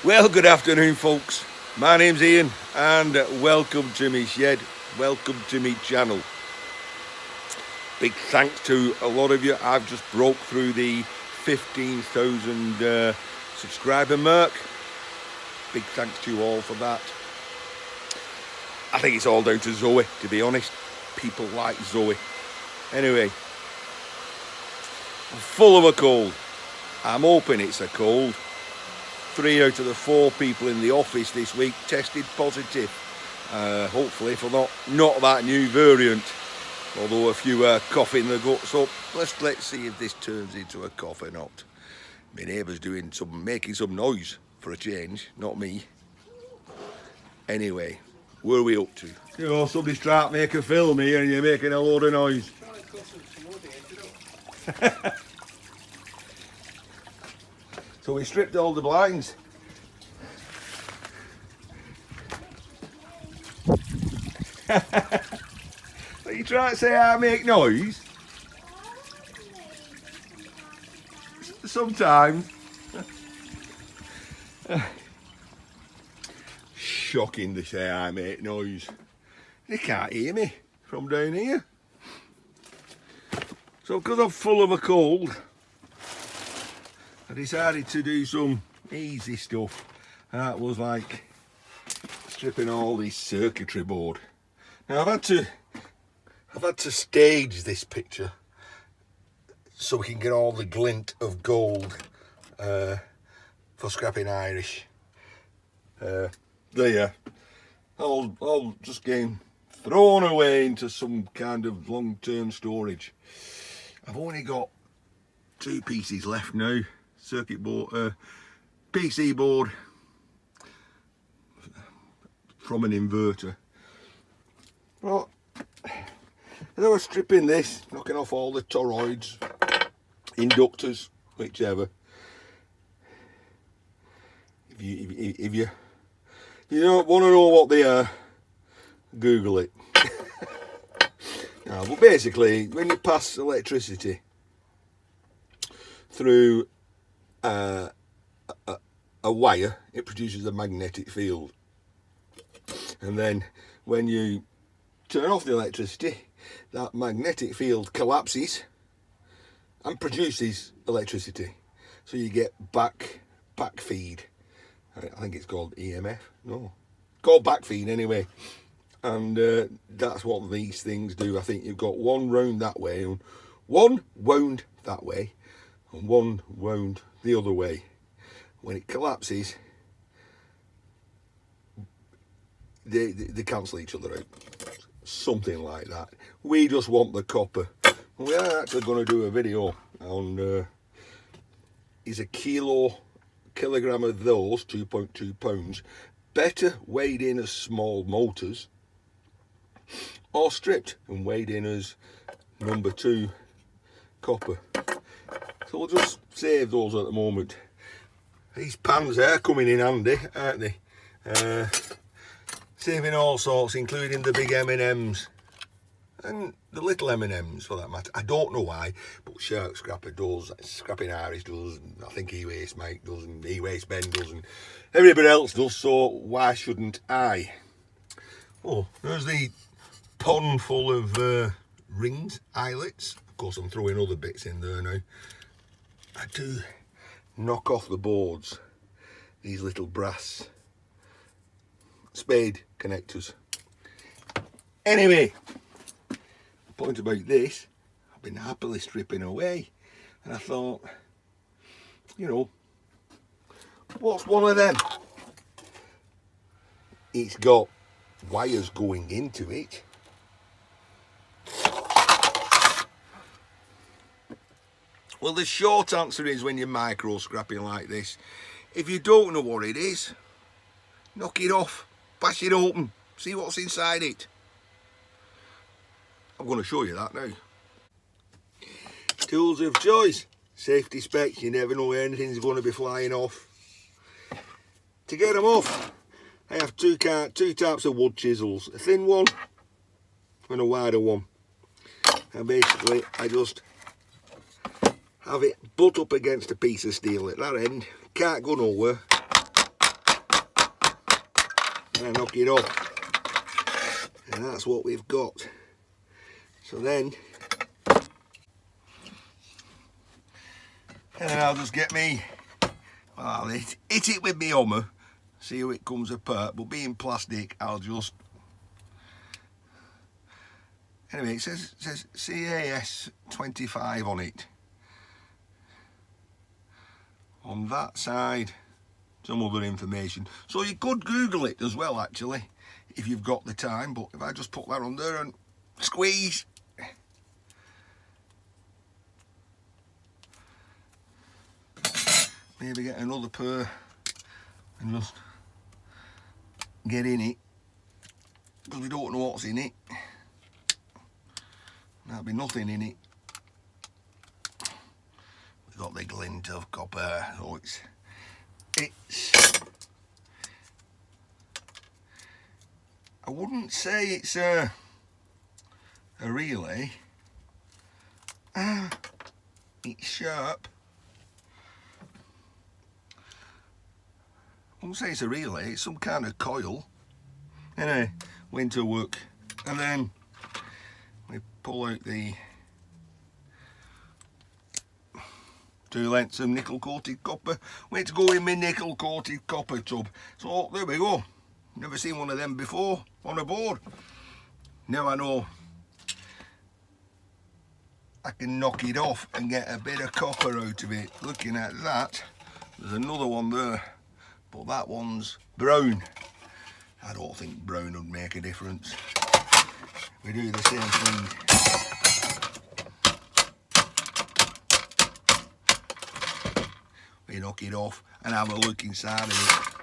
Well, good afternoon, folks. My name's Ian, and welcome to me shed. Welcome to me channel. Big thanks to a lot of you. I've just broke through the 15,000 subscriber mark. Big thanks to you all for that. I think it's all down to Zoe, to be honest. People like Zoe. Anyway, I'm full of a cold. I'm hoping it's a cold. 3 out of the 4 people in the office this week tested positive. Hopefully for not that new variant. Although a few are coughing their guts up. Let's see if this turns into a cough or not. My neighbour's making some noise for a change, not me. Anyway, where are we up to? You know, somebody's trying to make a film here and you're making a load of noise. So we stripped all the blinds. Are you trying to say I make noise? Sometimes. Shocking to say I make noise. They can't hear me from down here. So because I'm full of a cold, I decided to do some easy stuff. And that was like stripping all this circuitry board. Now I've had to stage this picture so we can get all the glint of gold for Scrapping Irish. There, all just getting thrown away into some kind of long-term storage. I've only got 2 pieces left now. Circuit board, PC board from an inverter. But as I was stripping this, knocking off all the toroids, inductors, whichever. If you don't want to know what they are, Google it. Now, but basically, when you pass electricity through a wire, it produces a magnetic field, and then when you turn off the electricity, that magnetic field collapses and produces electricity. So you get back feed. I think it's called EMF. No, called back feed anyway. And that's what these things do. I think you've got one round that way and one wound that way and one wound the other way. When it collapses, they cancel each other out. Something like that. We just want the copper. We are actually going to do a video on is a kilogram of those 2.2 pounds better weighed in as small motors or stripped and weighed in as number 2 copper. So we'll just save those at the moment. These pans are coming in handy, aren't they? Saving all sorts, including the big M&Ms and the little M&Ms for that matter. I don't know why, but Shark Scrapper does, Scrapping Irish does, and I think E-Waste Mike does, and E-Waste Ben does, and everybody else does, so why shouldn't I? Oh, there's the pond full of rings, eyelets. Of course, I'm throwing other bits in there now. I do knock off the boards, these little brass spade connectors. Anyway, the point about this, I've been happily stripping away, and I thought, you know, what's one of them? It's got wires going into it. Well, the short answer is, when you're micro scrapping like this, if you don't know what it is, knock it off, bash it open, see what's inside it. I'm going to show you that now. Tools of choice, safety specs, you never know where anything's going to be flying off. To get them off, I have two types of wood chisels, a thin one and a wider one. And basically I just have it butt up against a piece of steel at that end, can't go nowhere. and I knock it off, and that's what we've got. So then I'll just get me, well, hit it with my hammer, see how it comes apart, but being plastic, I'll just, anyway, it says CAS 25 on it. On that side, some other information. So you could Google it as well, actually, if you've got the time, but if I just put that on there and squeeze, maybe get another pair and just get in it, because we don't know what's in it. There'll be nothing in it. We've got the glint of copper, so it's I wouldn't say it's a relay. It's sharp. I wouldn't say it's a relay, it's some kind of coil. Anyway, went to work, and then we pull out the 2 lengths of nickel coated copper. Went to go in my nickel coated copper tub. So there we go. Never seen one of them before on a board. Now I know I can knock it off and get a bit of copper out of it. Looking at that, there's another one there, but that one's brown. I don't think brown would make a difference. We do the same thing. We knock it off and have a look inside of it.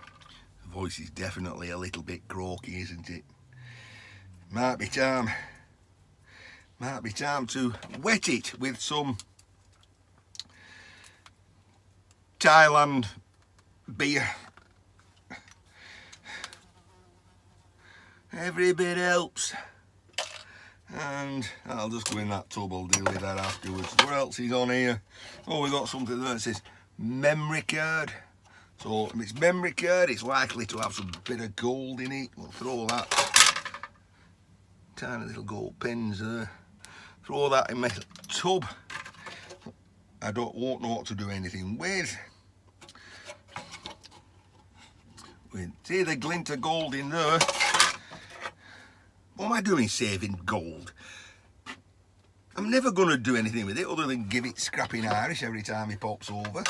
The voice is definitely a little bit croaky, isn't it? Might be time to wet it with some Thailand beer. Every bit helps. And I'll just go in that tub, I'll deal with that afterwards. What else is on here? Oh, we got something there that says memory card. So if it's memory card, it's likely to have some bit of gold in it. We'll throw that. Tiny little gold pins there. Throw that in my tub. I won't know what to do anything with. We see the glint of gold in there. What am I doing saving gold? I'm never going to do anything with it other than give it scrapping Irish every time he pops over.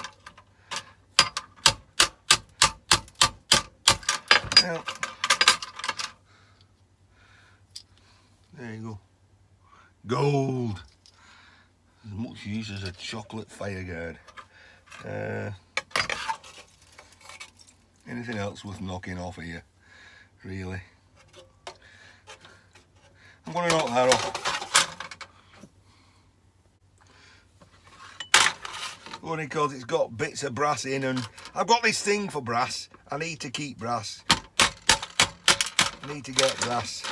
Well, there you go. Gold. As much use as a chocolate fireguard. Anything else worth knocking off here? Really? I'm going to knock that off. Only because it's got bits of brass in, and I've got this thing for brass. I need to keep brass. I need to get brass.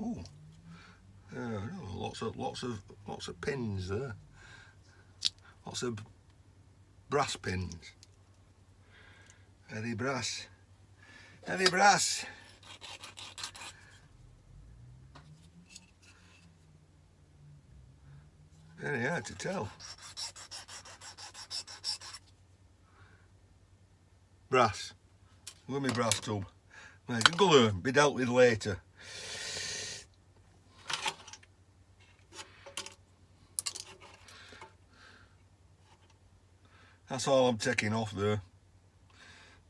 Ooh. Lots of pins there. Lots of brass pins. Heavy brass. Heavy brass. Very hard to tell. Brass. With my brass tub. Well, it can go there, be dealt with later. That's all I'm taking off there.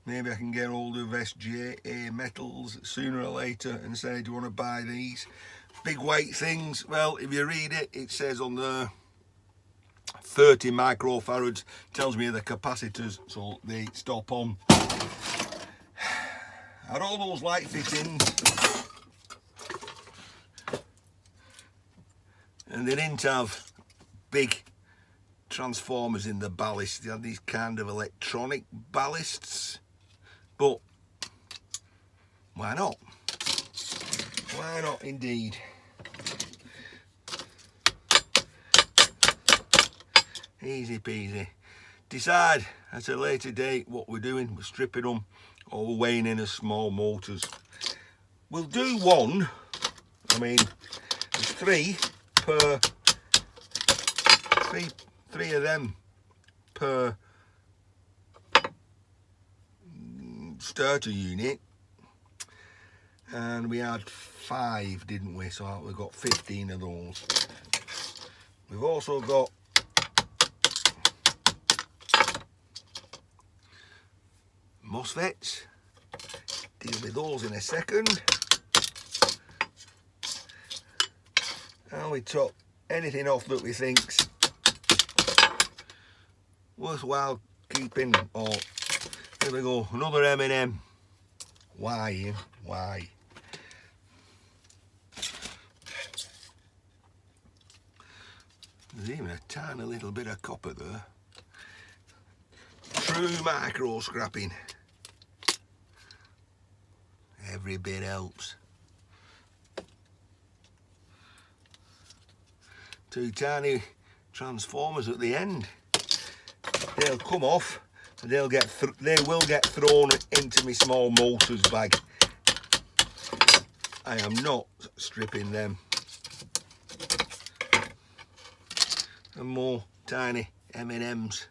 Maybe I can get hold of SJA Metals sooner or later and say, do you want to buy these big weight things? Well, if you read it, it says on there 30 microfarads, tells me the capacitors, so they stop on. Are all those light fittings, and they didn't have big transformers in the ballast. They had these kind of electronic ballasts, but why not? Why not indeed? easy peasy. Decide at a later date what we're doing. We're stripping them or we're weighing in as small motors. We'll do one, I mean, there's three of them per starter unit, and we had 5, didn't we? So we've got 15 of those. We've also got MOSFETs. Deal with those in a second. And we top anything off that we think's worthwhile keeping. Oh, here we go, another M&M. Why, Ian? Why? There's even a tiny little bit of copper there. True micro scrapping. Every bit helps. 2 tiny transformers at the end. They'll come off and they will get thrown into my small motors bag. I am not stripping them. And more tiny M&Ms.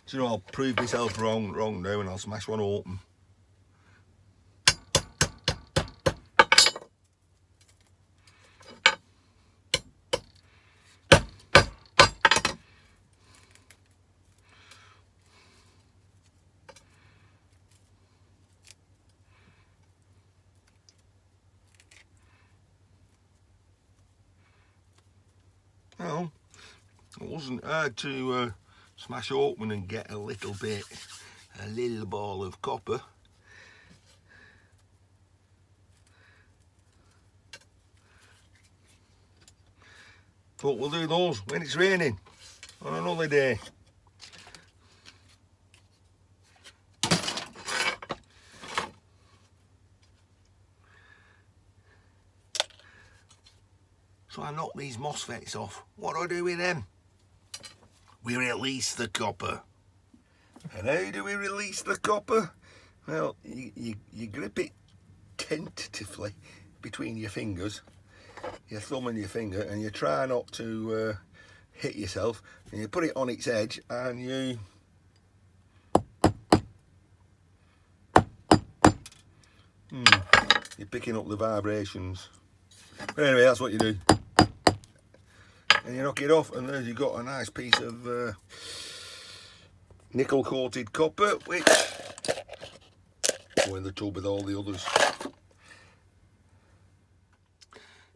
So, you know, I'll prove myself wrong now, and I'll smash one open. Well, it wasn't hard to smash open and get a little ball of copper. But we'll do those when it's raining on another day. So I knock these MOSFETs off. What do I do with them? We release the copper. And how do we release the copper? Well, you grip it tentatively between your fingers, your thumb and your finger, and you try not to hit yourself, and you put it on its edge, and you're picking up the vibrations. But anyway, that's what you do. And you knock it off, and there you've got a nice piece of nickel coated copper, which go in the tub with all the others.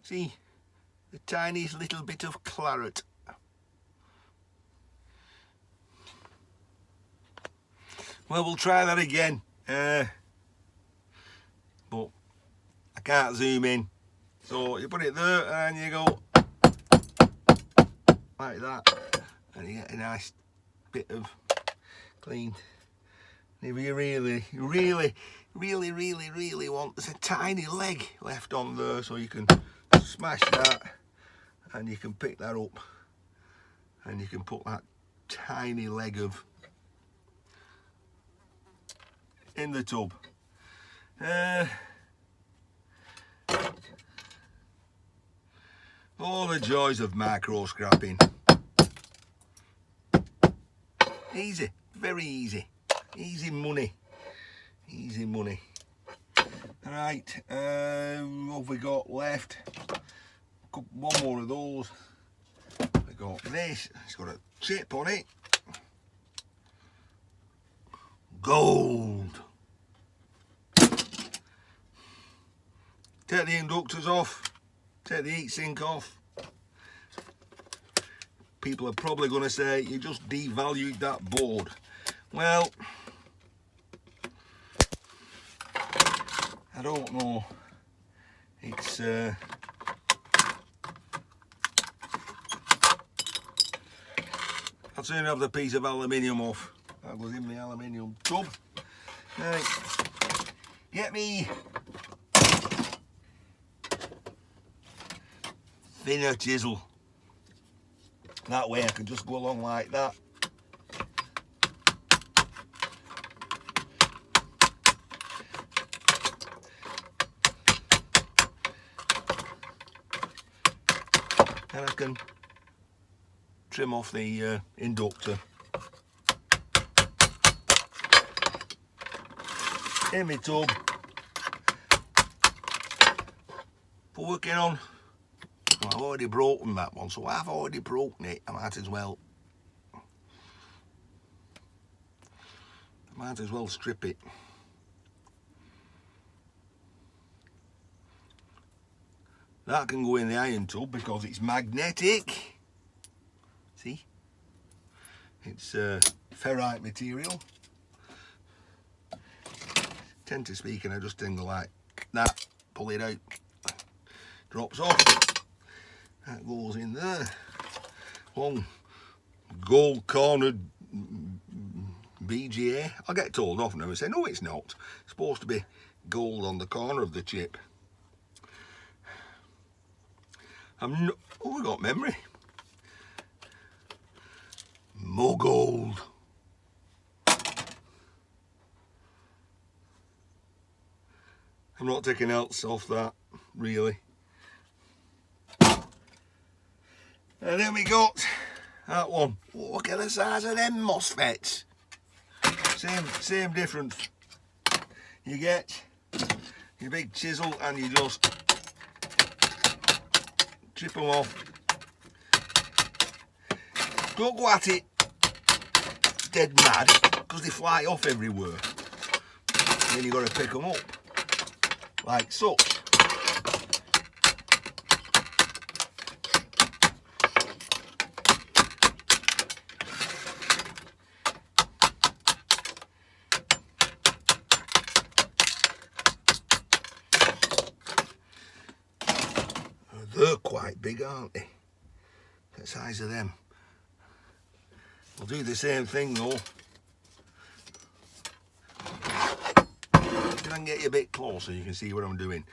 See, the tiniest little bit of claret. Well, we'll try that again, but I can't zoom in. So you put it there and you go like that, and you get a nice bit of clean. If you really want, there's a tiny leg left on there, so you can smash that and you can pick that up and you can put that tiny leg of in the tub. Oh, the joys of micro scrapping. Easy, very easy. Easy money. Easy money. Right, what have we got left? One more of those. We got this, it's got a chip on it. Gold. Take the inductors off. Take the heatsink off. People are probably going to say you just devalued that board. Well, I don't know. It's I'll soon have the piece of aluminium off. That goes in the aluminium tub. Right, get me thinner chisel. That way I can just go along like that. And I can trim off the inductor. In my tub. For working on, well, I've already broken that one, so I've already broken it. I might as well strip it. That can go in the iron tub because it's magnetic. See? It's ferrite material. Tend to speak and I just tingle like that, pull it out, drops off, that goes in there. Long gold cornered BGA. I get told off now and say, no it's not, it's supposed to be gold on the corner of the chip. Oh, I got memory. More gold. I'm not taking else off that, really. And then we got that one. Look at the size of them MOSFETs. Same difference. You get your big chisel and you just chip them off. Don't go at it dead mad because they fly off everywhere. Then you've got to pick them up. Like so. They're quite big, aren't they? The size of them. I'll do the same thing though. I can get you a bit closer, you can see what I'm doing.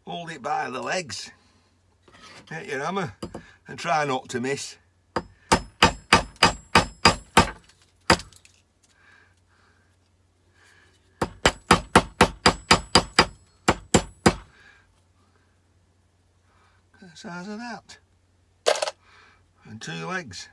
Hold it by the legs, get your hammer and try not to miss. The size of that. And 2 legs.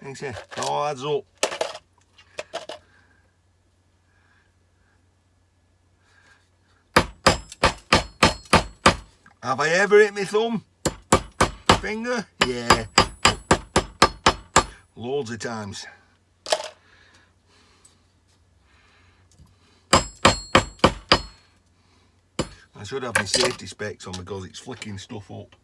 Thanks, yeah. All adds up. Have I ever hit my thumb? Finger? Yeah. Loads of times. I should have my safety specs on because it's flicking stuff up.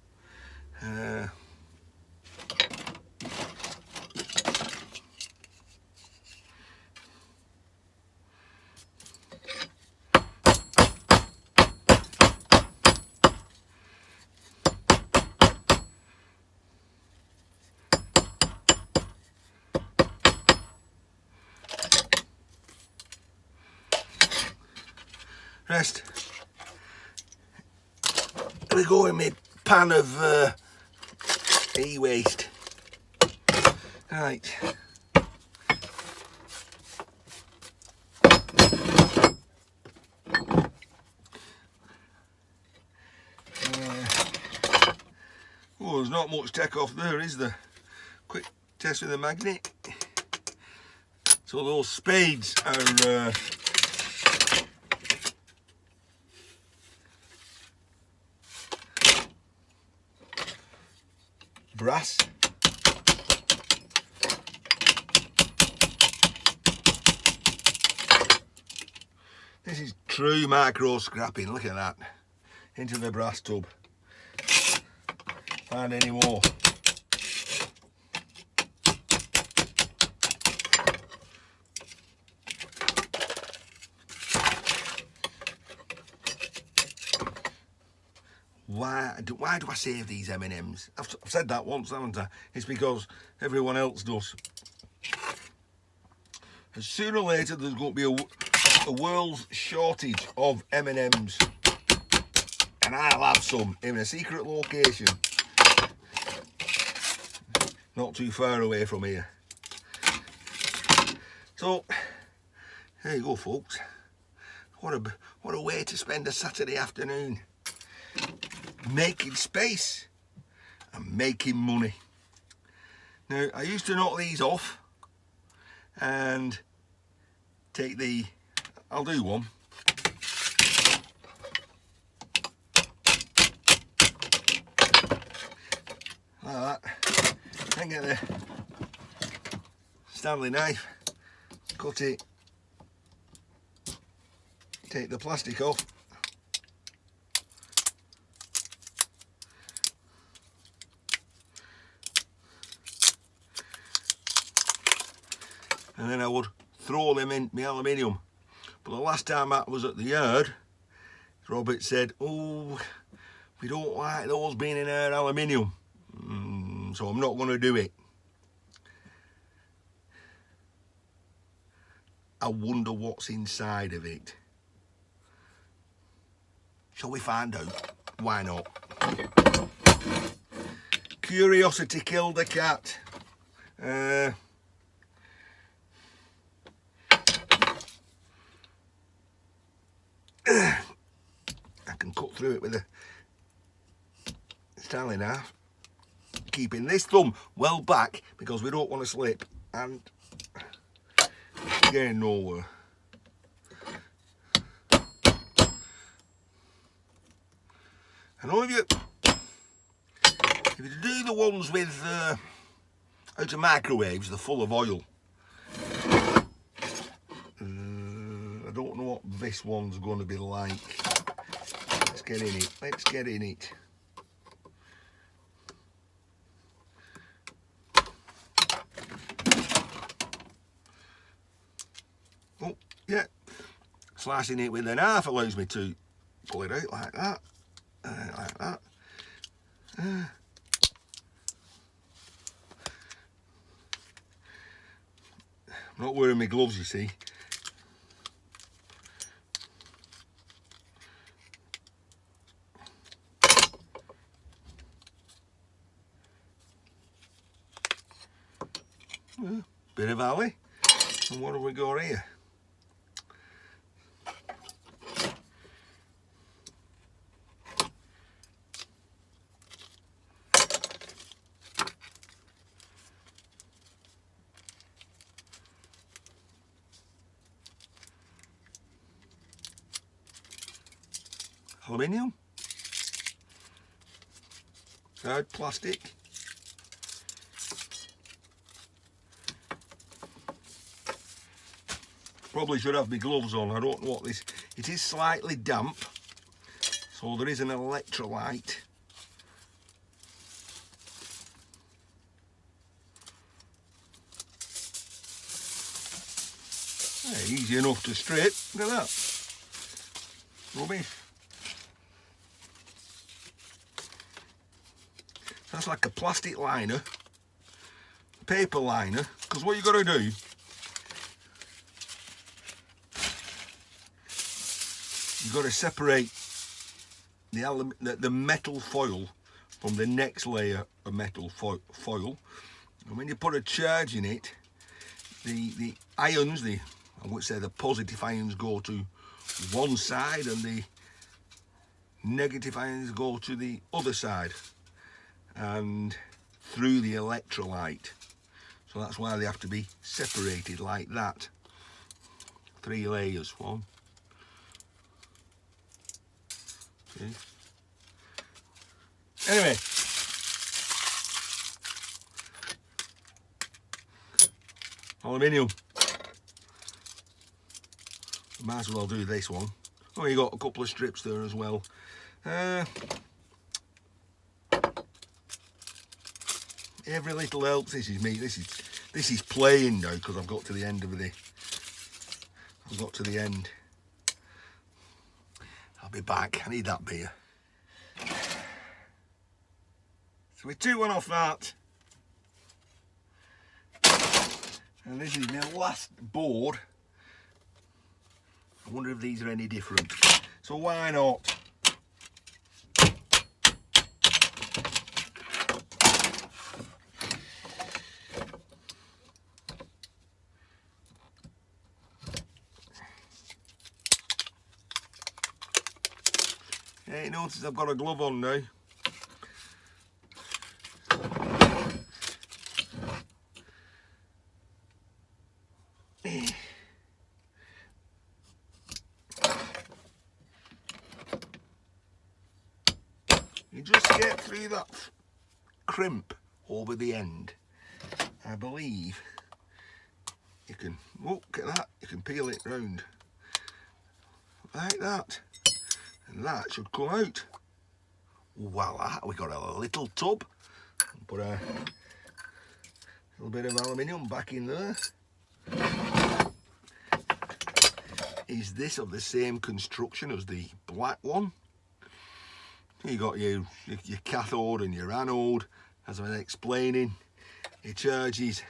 Rest. We go in my pan of e-waste. Right. Oh, there's not much tech off there, is there? Quick test with the magnet. So those spades are brass. This is true micro scrapping, look at that. Into the brass tub. Find any more. Why do I save these M&Ms? I've said that once, haven't I? It's because everyone else does. sooner or later there's going to be a world's shortage of M&Ms, and I'll have some in a secret location not too far away from here. So there you go, folks. What a way to spend a Saturday afternoon, making space and making money. Now, I used to knock these off and take I'll do one. Like that. Then get the Stanley knife, cut it, take the plastic off. And then I would throw them in my aluminium. But the last time I was at the yard, Robert said, oh, we don't like those being in our aluminium, so I'm not going to do it. I wonder what's inside of it. Shall we find out? Why not? Curiosity killed the cat. I can cut through it with a Stanley knife, keeping this thumb well back because we don't want to slip and get nowhere. I know if you do the ones with out of microwaves, they're full of oil. I don't know what this one's going to be like. Let's get in it. Let's get in it. Oh, yeah. Slicing it with a knife allows me to pull it out like that. Like that. I'm not wearing my gloves, you see. Bit of alley. And what have we got here? Aluminium. Hard plastic. Probably should have my gloves on. I don't know what this. It is slightly damp, so there is an electrolyte. Easy enough to strip. Look at that. Rubbish. That's like a plastic liner, paper liner, because what you've got to do, you've got to separate the metal foil from the next layer of metal foil. And when you put a charge in it, the ions, I would say the positive ions go to one side and the negative ions go to the other side and through the electrolyte. So that's why they have to be separated like that. 3 layers. 1, 2. Anyway, aluminium. Might as well do this one. Oh, you got a couple of strips there as well. Every little helps. This is me. This is playing now because I've got to the end of the. I've got to the end. I'll be back. I need that beer. So we 2-1 off that. And this is my last board. I wonder if these are any different. So why not? Hey, notice I've got a glove on now. You just get through that crimp over the end. I believe you can, look at that, you can peel it round like that, and that should come out. Voila, we got a little tub. Put a little bit of aluminium back in there. Is this of the same construction as the black one? You got your cathode and your anode, as I was explaining. It charges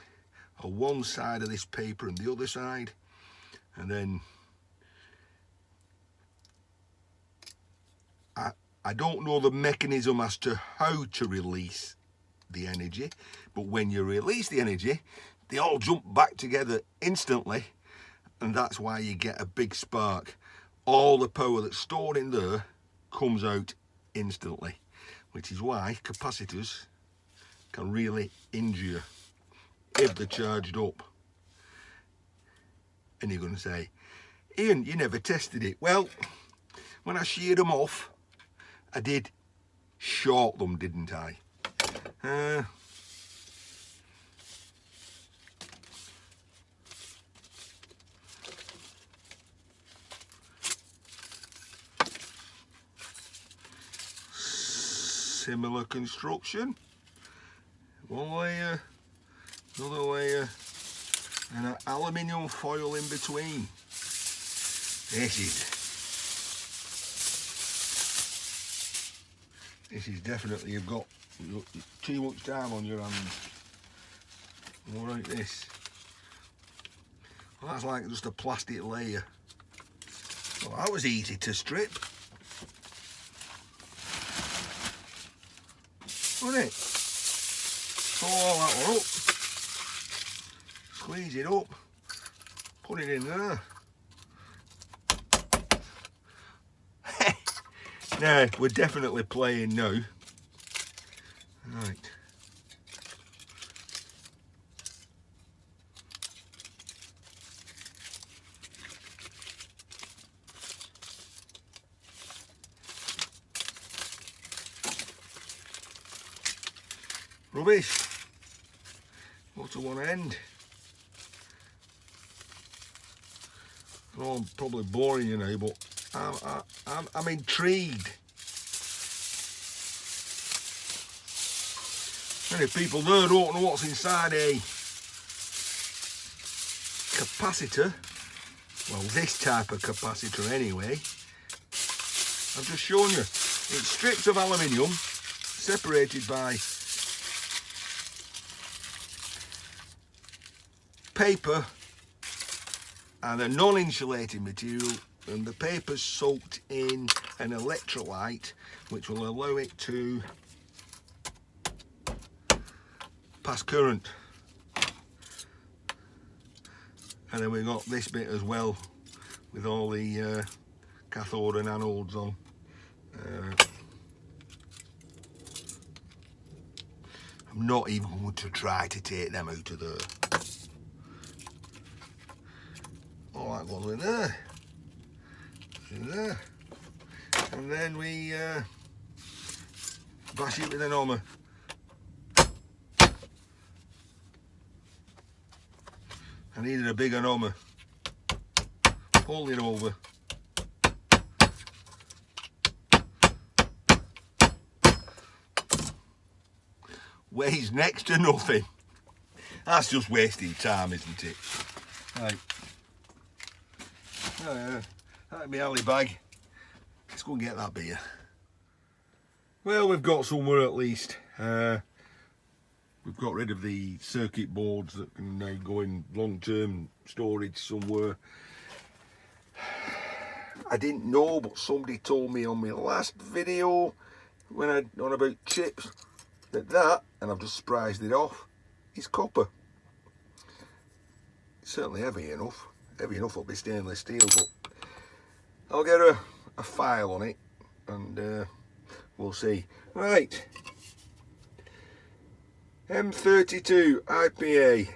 on one side of this paper and the other side, and then I don't know the mechanism as to how to release the energy, but when you release the energy, they all jump back together instantly, and that's why you get a big spark. All the power that's stored in there comes out instantly, which is why capacitors can really injure you if they're charged up. And you're going to say, Ian, you never tested it. Well, when I sheared them off, I did short them, didn't I? Similar construction. One layer, another layer, and an aluminium foil in between. This is definitely, you've got too much time on your hands. More like this. Well, that's like just a plastic layer. Well, that was easy to strip, wasn't it? Pull all that one up, squeeze it up, put it in there. Now, we're definitely playing now. Right. Rubbish. Go to one end. I know I'm probably boring you now, but I'm intrigued. Many people there don't know what's inside a capacitor. Well, this type of capacitor anyway. I've just shown you. It's strips of aluminium separated by paper and a non-insulating material, and the paper's soaked in an electrolyte which will allow it to pass current. And then we've got this bit as well with all the cathode and anodes on. I'm not even going to try to take them out of there. All that goes in there. In there. And then we bash it with an hammer. I needed a bigger hammer. Pull it over. Weighs next to nothing. That's just wasting time, isn't it? Right. That'll be alley bag. Let's go and get that beer. Well, we've got somewhere at least. we've got rid of the circuit boards that can now go in long-term storage somewhere. I didn't know, but somebody told me on my last video when I on about chips that, and I've just sprised it off, is copper. It's certainly heavy enough. Heavy enough will be stainless steel, but I'll get a file on it and we'll see. Right, M32 IPA,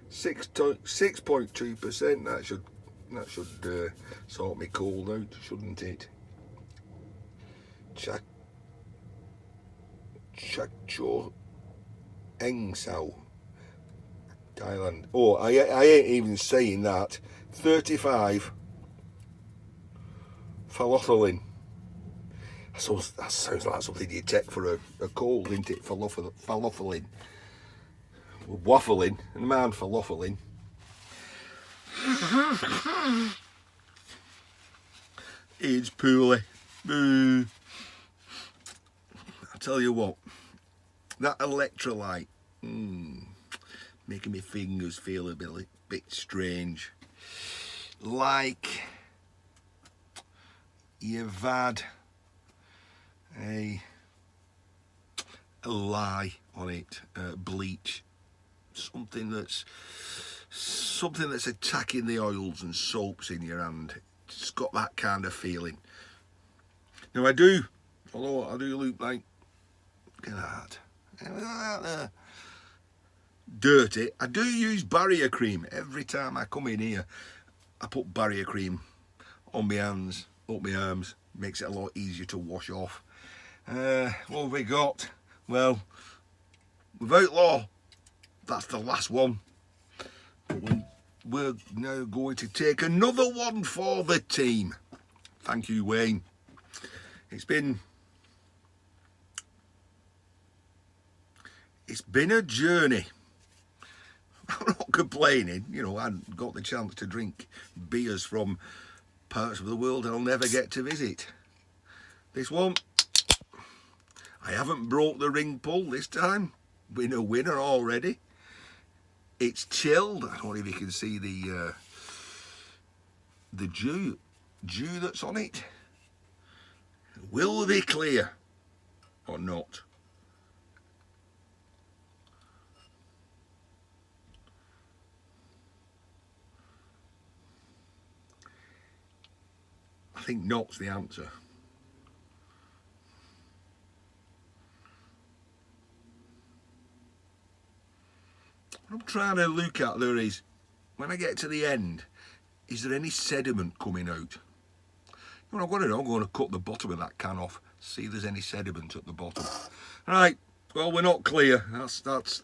6.2%. That should sort me cold out, shouldn't it? Chacho Eng Sao, Thailand. Oh, I ain't even saying that. 35 falafelin. So that sounds like something you take for a cold, isn't it? Falafelin. Waffling, and man falafelin. It's poorly. I tell you what, that electrolyte, making my fingers feel a bit strange. Like you've had a lye on it, bleach, something that's attacking the oils and soaps in your hand. It's got that kind of feeling. Now although I do look like, look at that, dirty, I do use barrier cream. Every time I come in here, I put barrier cream on my hands, up my arms, makes it a lot easier to wash off. What have we got? Well, without law, that's the last one. But we're now going to take another one for the team. Thank you, Wayne. It's been a journey. I'm not complaining, you know. I hadn't got the chance to drink beers from parts of the world I'll never get to visit. This one, I haven't broke the ring pull this time. Been a winner already. It's chilled. I don't know if you can see the dew that's on it. Will they clear or not? I think not's the answer. What I'm trying to look at there is, when I get to the end, is there any sediment coming out? You know, I'm going to cut the bottom of that can off, see if there's any sediment at the bottom. Right, well, we're not clear. That's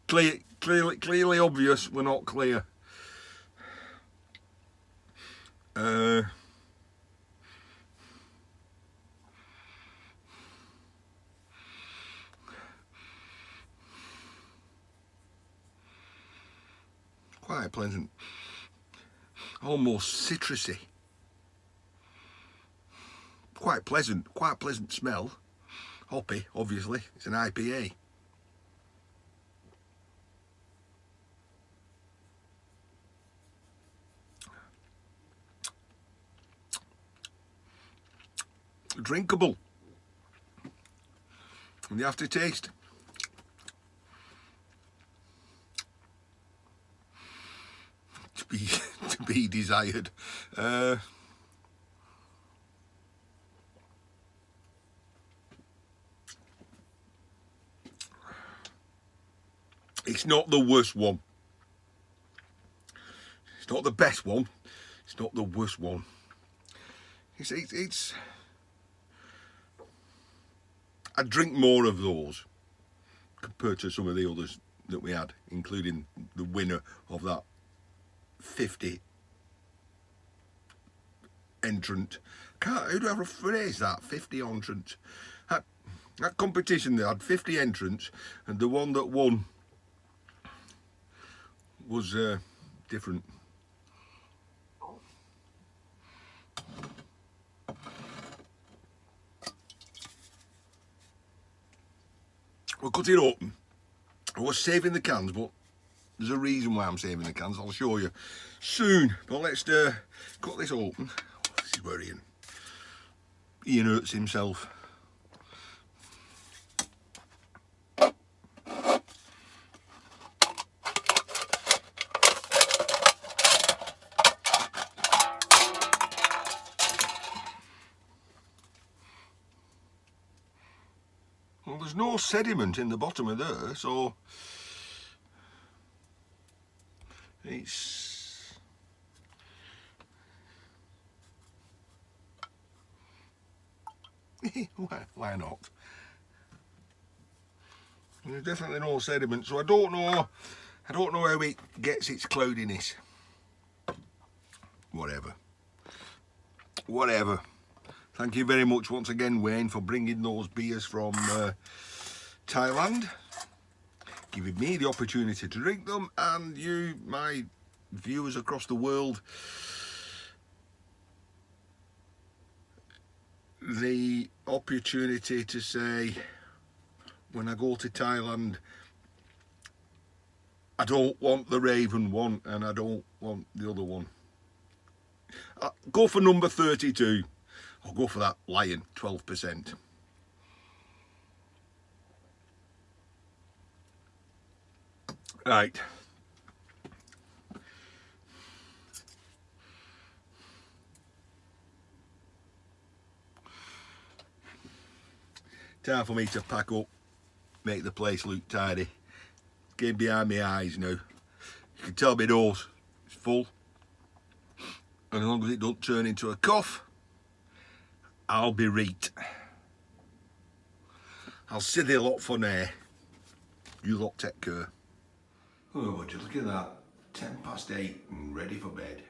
clearly obvious. We're not clear. Quite pleasant, almost citrusy. Quite pleasant smell. Hoppy, obviously. It's an IPA. Drinkable. And the aftertaste. To be desired. It's not the worst one. It's not the best one. It's not the worst one. It's I drink more of those compared to some of the others that we had, including the winner of that 50 entrant. How do I phrase that? 50 entrant. That competition, they had 50 entrants, and the one that won was different. We'll cut it open I was saving the cans, but there's a reason why I'm saving the cans. I'll show you soon. But let's cut this open. This is where Ian hurts himself. Well, there's no sediment in the bottom of there, so it's why not? There's definitely no sediment, so I don't know how it gets its cloudiness. Whatever. Thank you very much once again, Wayne, for bringing those beers from Thailand, giving me the opportunity to drink them, and you, my viewers across the world, the opportunity to say, when I go to Thailand, I don't want the Raven one and I don't want the other one. I'll go for number 32. I'll go for that Lion, 12%. Right. Time for me to pack up, make the place look tidy. It's getting behind my eyes now. You can tell my nose is full. And as long as it don't turn into a cough, I'll be right. I'll sit there a lot for now. You lot take care. Oh, would you look at that? 8:10 and ready for bed.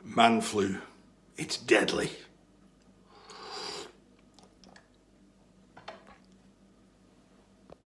Man flu. It's deadly.